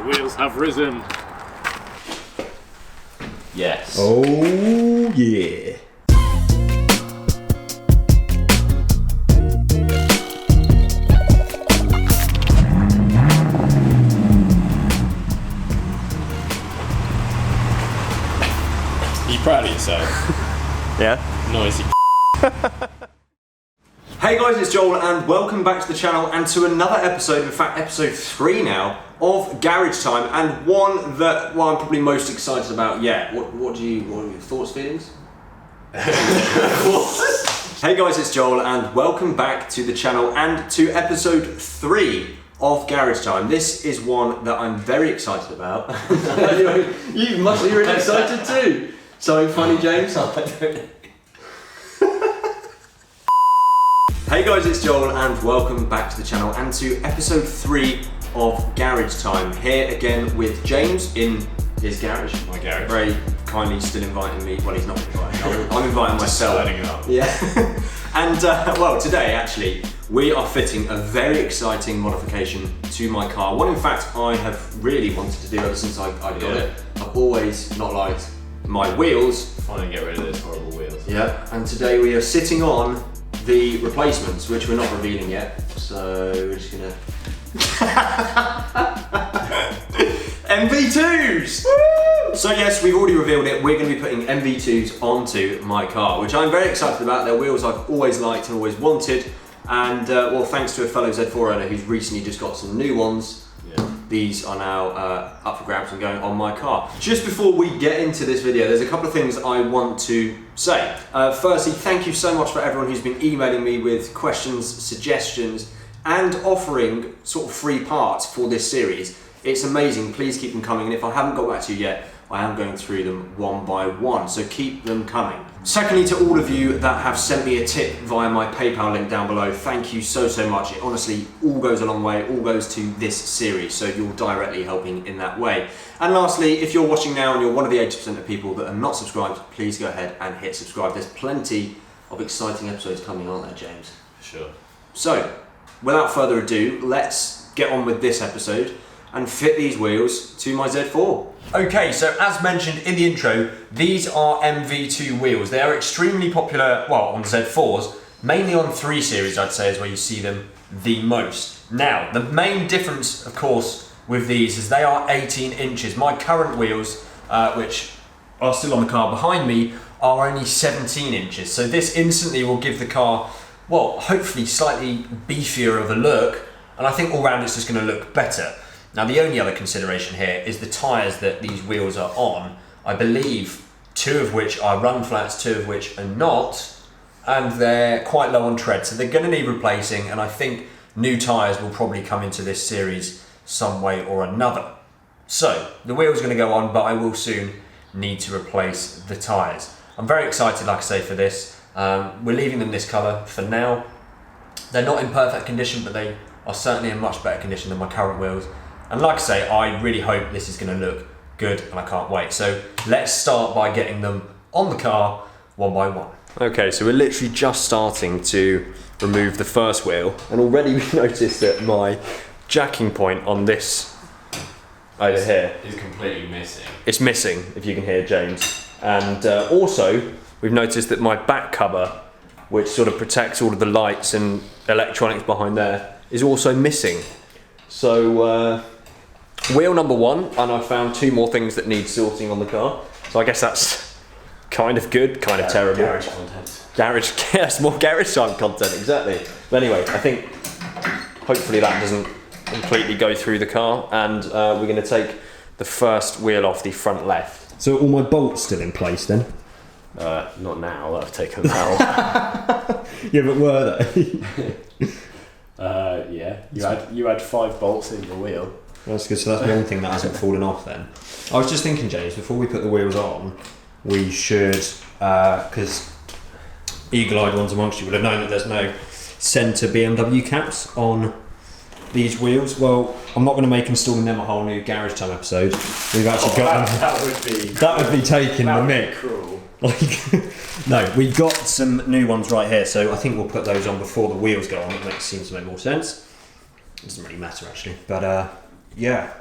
The wheels have risen. Yes. Oh yeah. Are you proud of yourself? Yeah. Noisy. Hey guys, it's Joel and welcome back to the channel and to another episode, in fact episode 3 now, of Garage Time, and one that I'm probably most excited about yet. What are your thoughts, feelings? Hey guys, it's Joel and welcome back to the channel and to episode 3 of Garage Time. This is one that I'm very excited about. You must be really excited too. Something funny, James? Hey guys, it's Joel and welcome back to the channel and to episode 3 of Garage Time. Here again with James in his garage. My garage. Very kindly still inviting me. Well, he's not inviting. I'm inviting myself. Signing it up. Yeah. And well, today actually we are fitting a very exciting modification to my car. One in fact I have really wanted to do ever since I got it. I've always not liked my wheels. Finally get rid of those horrible wheels. Yeah. And today we are sitting on the replacements, which we're not revealing yet. So we're just gonna MV2s! Woo! So yes, we've already revealed it. We're going to be putting MV2s onto my car, which I'm very excited about. They're wheels I've always liked and always wanted. And well, thanks to a fellow Z4 owner who's recently just got some new ones. Yeah. These are now up for grabs and going on my car. Just before we get into this video, there's a couple of things I want to say. Firstly, thank you so much for everyone who's been emailing me with questions, suggestions, and offering sort of free parts for this series. It's amazing, please keep them coming, and if I haven't got back to you yet, I am going through them one by one, so keep them coming. Secondly, to all of you that have sent me a tip via my PayPal link down below, thank you so much. It honestly all goes a long way, all goes to this series, so you're directly helping in that way. And lastly, if you're watching now and you're one of the 80% of people that are not subscribed, please go ahead and hit subscribe. There's plenty of exciting episodes coming, aren't there, James? Sure. So, without further ado, let's get on with this episode and fit these wheels to my Z4. Okay, so as mentioned in the intro, these are MV2 wheels. They are extremely popular, well, on Z4s, mainly on 3 Series, I'd say, is where you see them the most. Now, the main difference, of course, with these is they are 18 inches. My current wheels, which are still on the car behind me, are only 17 inches. So this instantly will give the car, well, hopefully slightly beefier of a look, and I think all round it's just gonna look better. Now the only other consideration here is the tyres that these wheels are on. I believe 2 of which are run flats, 2 of which are not, and they're quite low on tread, so they're going to need replacing, and I think new tyres will probably come into this series some way or another. So the wheel's going to go on, but I will soon need to replace the tyres. I'm very excited, like I say, for this. We're leaving them this colour for now. They're not in perfect condition, but they are certainly in much better condition than my current wheels. And like I say, I really hope this is going to look good and I can't wait. So let's start by getting them on the car one by one. Okay, so we're literally just starting to remove the first wheel, and already we noticed that my jacking point on this over here is completely missing. It's missing, if you can hear James. And also, we've noticed that my back cover, which sort of protects all of the lights and electronics behind there, is also missing. So, wheel number 1, and I found 2 more things that need sorting on the car. So I guess that's kind of good, kind of terrible. Garage content. Yes, more garage time content, exactly. But anyway, I think hopefully that doesn't completely go through the car, and we're going to take the first wheel off the front left. So all my bolts still in place then? Not now, I've taken them out. Yeah, but were they? Yeah. You had 5 bolts in the wheel. That's good, so that's one thing that hasn't fallen off then. I was just thinking, James, before we put the wheels on, we should, because eagle-eyed ones amongst you would have known that there's no centre BMW caps on these wheels. Well, I'm not going to make installing them a whole new Garage Time episode. We've actually got them. That would be taking the mick. Cruel. No, we've got some new ones right here, so I think we'll put those on before the wheels go on. It seems to make more sense. It doesn't really matter actually, but yeah.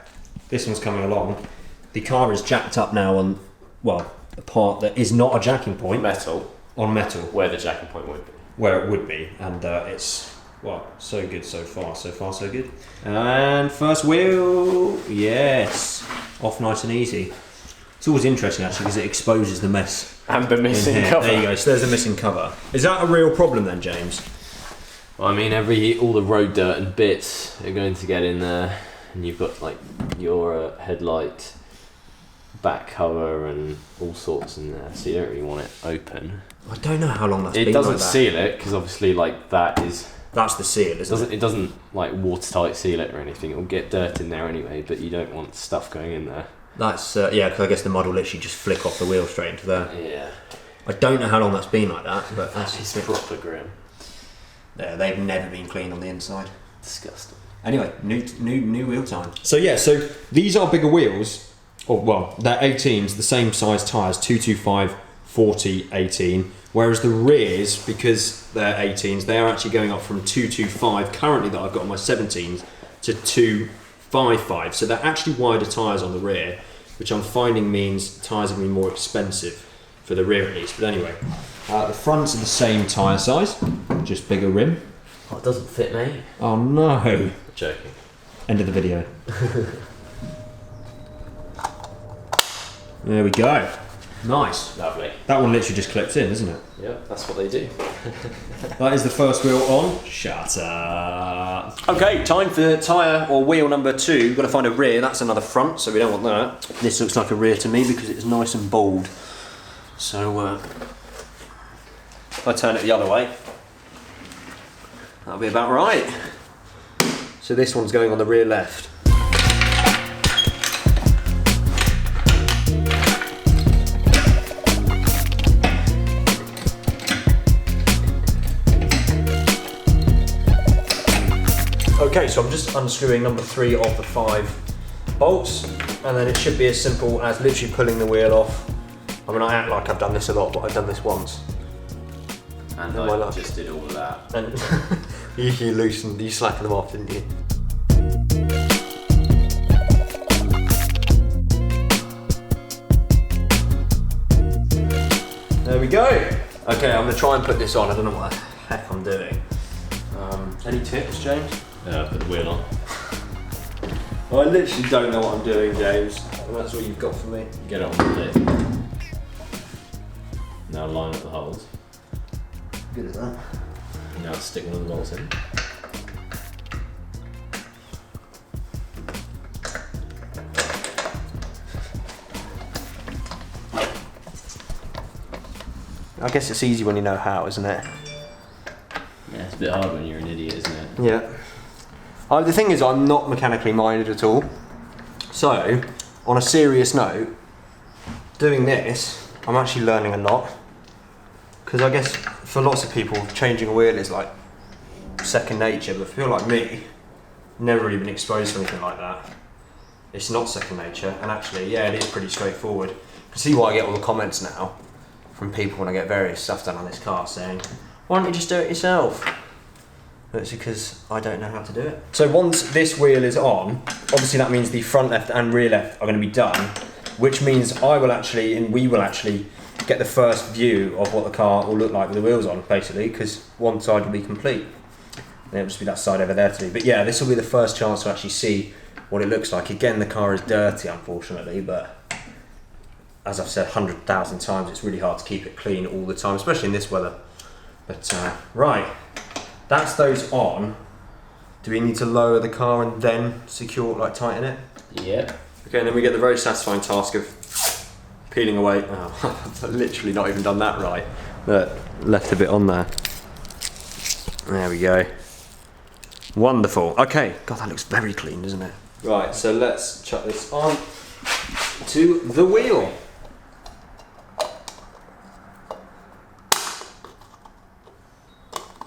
this one's coming along. The car is jacked up now on, well, a part that is not a jacking point. Metal. On metal. Where the jacking point would be. Where it would be, and it's, well, so good so far. So far, so good. And first wheel, yes. Off nice and easy. It's always interesting actually because it exposes the mess. And the missing cover. There you go, so there's a missing cover. Is that a real problem then, James? Well, I mean, all the road dirt and bits are going to get in there, and you've got like your headlight back cover and all sorts in there, so you don't really want it open. I don't know how long that's been It doesn't like that. seal it because obviously, like that's the seal, isn't it? It doesn't like watertight seal it or anything. It'll get dirt in there anyway, but you don't want stuff going in there. That's yeah, because I guess the mod will literally just flick off the wheel straight into there. Yeah. I don't know how long that's been like that, but It's proper grim. Yeah, they've never been clean on the inside. Disgusting. Anyway, new wheel time. So yeah, so these are bigger wheels, or well, they're 18s, the same size tyres, 225, 40, 18. Whereas the rears, because they're 18s, they are actually going up from 225 currently that I've got on my 17s to 255. So they're actually wider tyres on the rear, which I'm finding means tyres are going to be more expensive for the rear at least. But anyway, the fronts are the same tyre size, just bigger rim. Oh, it doesn't fit, mate. Oh no. Joking. End of the video. There we go. Nice. Lovely. That one literally just clips in, isn't it? Yeah, that's what they do. That is the first wheel on. Shut up. Okay, time for tyre or wheel number 2. We've got to find a rear. That's another front, so we don't want that. This looks like a rear to me because it's nice and bold. So if I turn it the other way, that'll be about right. So this one's going on the rear left. Okay, so I'm just unscrewing number 3 of the 5 bolts, and then it should be as simple as literally pulling the wheel off. I mean, I act like I've done this a lot, but I've done this once. And Oh, my I luck. just did all of that. And you slackened them off, didn't you? There we go. Okay, I'm gonna try and put this on. I don't know what the heck I'm doing. Any tips, James? Put the wheel on. I literally don't know what I'm doing, James. And that's what you've got for me. Get it on the lid. Now line up the holes. Good as that. Now stick one of the bolts in. I guess it's easy when you know how, isn't it? Yeah, it's a bit hard when you're an idiot, isn't it? Yeah. The thing is, I'm not mechanically minded at all. So, on a serious note, doing this, I'm actually learning a lot. Because I guess for lots of people, changing a wheel is like second nature, but for people like me, never really been exposed to anything like that. It's not second nature, and actually, yeah, it is pretty straightforward. You can see why I get all the comments now from people when I get various stuff done on this car saying, why don't you just do it yourself? But it's because I don't know how to do it. So once this wheel is on, obviously that means the front left and rear left are going to be done, which means we will actually get the first view of what the car will look like with the wheels on, basically, because one side will be complete. And it'll just be that side over there to do. But yeah, this will be the first chance to actually see what it looks like. Again, the car is dirty, unfortunately, but as I've said 100,000 times, it's really hard to keep it clean all the time, especially in this weather. But right, that's those on. Do we need to lower the car and then secure, like tighten it? Yeah. Okay, and then we get the very satisfying task of peeling away. Oh, I've literally not even done that right. But left a bit on there. There we go. Wonderful. Okay, God, that looks very clean, doesn't it? Right, so let's chuck this on to the wheel.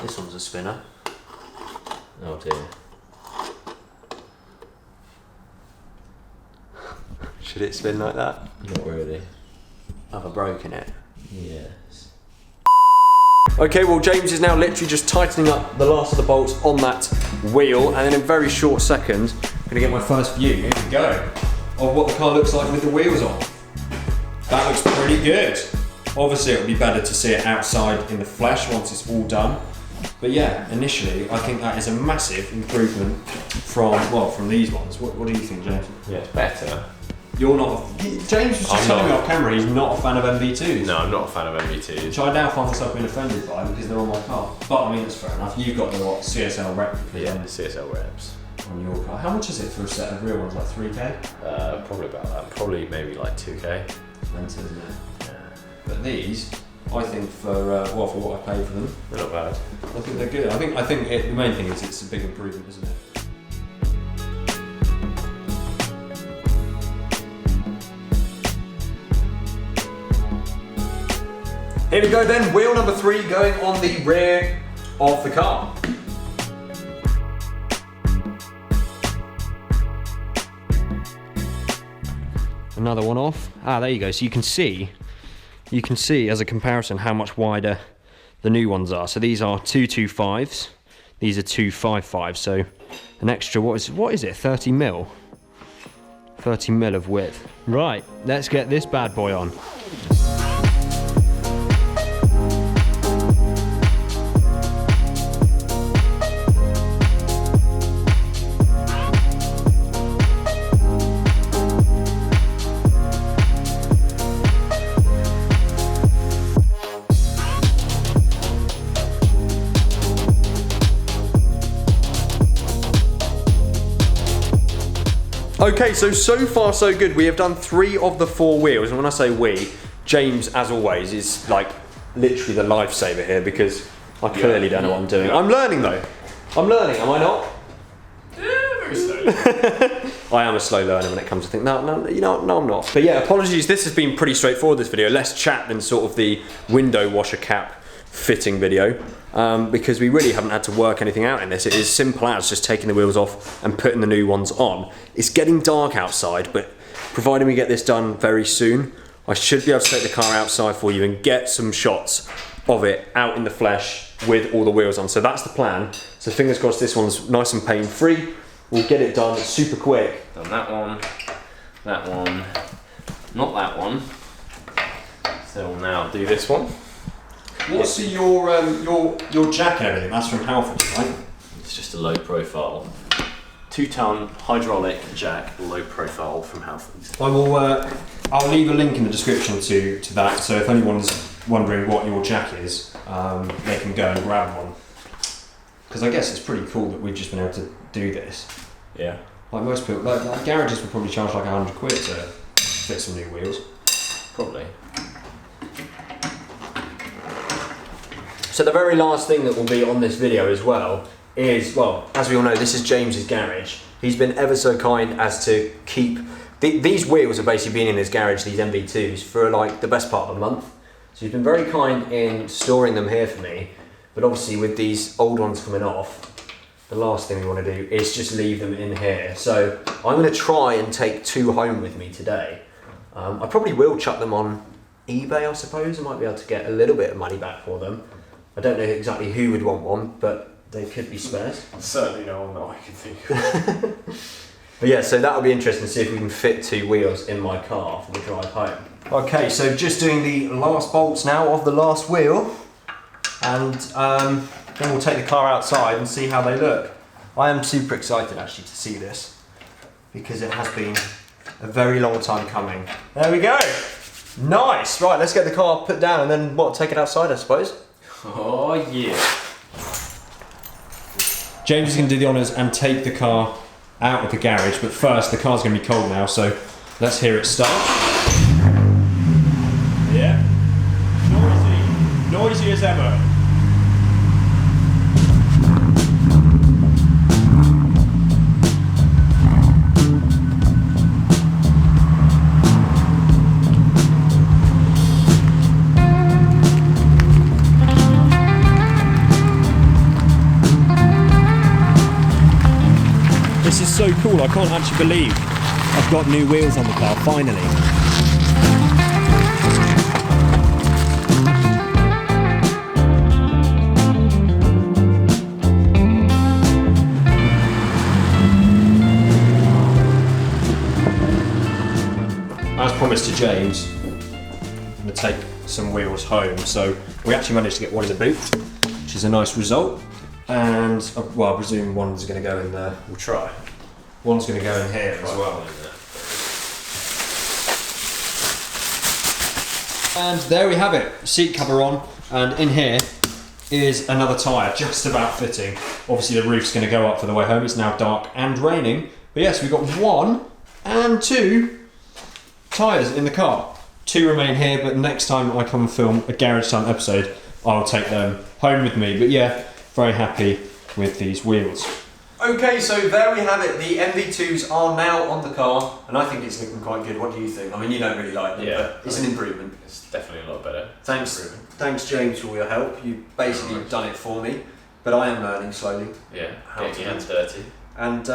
This one's a spinner. Oh dear. Should it spin like that? Not really. Have I broken it? Yes. Okay, well James is now literally just tightening up the last of the bolts on that wheel, and then in a very short second, I'm gonna get my first view. Here we go. of what the car looks like with the wheels on. That looks pretty good. Obviously, it would be better to see it outside in the flesh once it's all done. But yeah, initially, I think that is a massive improvement from these ones. What do you think, James? Yeah, it's better. You're not. James was just telling me off camera he's not a fan of MV2s. No, I'm not a fan of MV2s. Which I now find myself being offended by because they're on my car. But I mean, it's fair enough. You've got the CSL replica. Yeah, the CSL reps. On your car. How much is it for a set of real ones? Like 3k? Probably about that. Probably maybe like 2k. Expensive, isn't it? Yeah. But these, I think for what I paid for them, They're not bad. I think they're good. I think the main thing is it's a big improvement, isn't it? Here we go then, wheel number 3 going on the rear of the car. Another one off. Ah, there you go. So you can see as a comparison how much wider the new ones are. So these are 225s. These are 255s. So an extra, what is it? 30 mil. 30 mil of width. Right, let's get this bad boy on. Okay, so far so good. We have done 3 of the 4 wheels, and when I say we, James, as always, is like literally the lifesaver here because I clearly don't know what I'm doing. I'm learning though. I'm learning, am I not? Yeah, very slow. I am a slow learner when it comes to things. No, I'm not. But yeah, apologies. This has been pretty straightforward, this video. Less chat than sort of the window washer cap fitting video. Because we really haven't had to work anything out in this. It is simple as just taking the wheels off and putting the new ones on. It's getting dark outside, but providing we get this done very soon, I should be able to take the car outside for you and get some shots of it out in the flesh with all the wheels on. So that's the plan. So fingers crossed this one's nice and pain-free. We'll get it done super quick. Done that one, not that one. So we'll now do this one. What's your jack and everything? That's from Halford, right? It's just a low profile, 2-ton hydraulic jack, low profile from Halfords. I will. I'll leave a link in the description to that. So if anyone's wondering what your jack is, they can go and grab one. Because I guess it's pretty cool that we've just been able to do this. Yeah. Like most people, like garages would probably charge like £100 to fit some new wheels. Probably. So the very last thing that will be on this video as well is, well, as we all know, this is James's garage. He's been ever so kind as to keep... these wheels have basically been in his garage, these MV2s, for like the best part of a month. So he's been very kind in storing them here for me. But obviously with these old ones coming off, the last thing we want to do is just leave them in here. So I'm going to try and take 2 home with me today. I probably will chuck them on eBay, I suppose. I might be able to get a little bit of money back for them. I don't know exactly who would want one, but they could be spares. Certainly no one that I can think of. But yeah, so that'll be interesting to see if we can fit 2 wheels in my car for the drive home. Okay, so just doing the last bolts now of the last wheel, and then we'll take the car outside and see how they look. I am super excited actually to see this, because it has been a very long time coming. There we go! Nice! Right, let's get the car put down and then, take it outside I suppose? Oh yeah. James is going to do the honours and take the car out of the garage, but first the car's going to be cold now, so let's hear it start. Yeah. Noisy as ever. This is so cool, I can't actually believe I've got new wheels on the car, finally. as promised to James, I'm going to take some wheels home. So we actually managed to get one in the boot, which is a nice result. And well, I presume one's going to go in there. We'll try. One's going to go in here as well. And there we have it. Seat cover on, and in here is another tyre, just about fitting. Obviously the roof's going to go up for the way home. It's now dark and raining. But yes, we've got 1 and 2 tyres in the car. 2 remain here, but next time I come and film a Garage Time episode, I'll take them home with me. But yeah, very happy with these wheels. Okay, so there we have it. The MV2s are now on the car, and I think it's looking quite good. What do you think? I mean, you don't really like them, but it's an improvement. It's definitely a lot better. Thanks, James, for all your help. You've basically done it for me, but I am learning slowly. Yeah, getting your hands dirty. And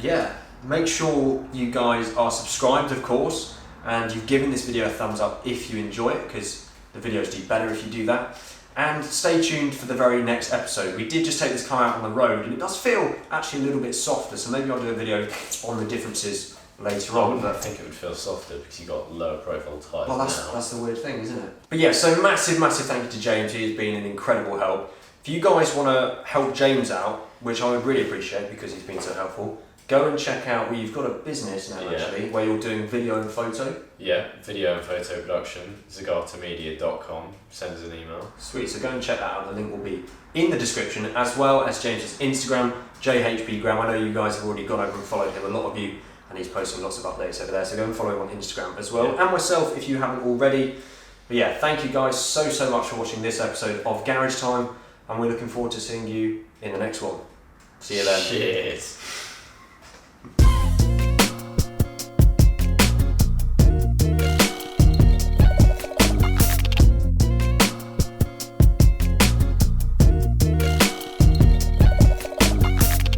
yeah, make sure you guys are subscribed, of course, and you've given this video a thumbs up if you enjoy it, because the videos do better if you do that. And stay tuned for the very next episode. We did just take this car out on the road, and it does feel actually a little bit softer, so maybe I'll do a video on the differences later on. I think it would feel softer because you've got lower profile tyres. Well, that's the weird thing, isn't it? But yeah, so massive thank you to James. He has been an incredible help. If you guys want to help James out, which I would really appreciate because he's been so helpful, go and check out where you've got a business now, actually, where you're doing video and photo. Yeah, video and photo production, zagatamedia.com. Send us an email. Sweet, so go and check that out. The link will be in the description, as well as James's Instagram, JHPgram. I know you guys have already gone over and followed him, a lot of you, and he's posting lots of updates over there, so go and follow him on Instagram as well, and myself if you haven't already. But yeah, thank you guys so much for watching this episode of Garage Time, and we're looking forward to seeing you in the next one. See you then. Cheers.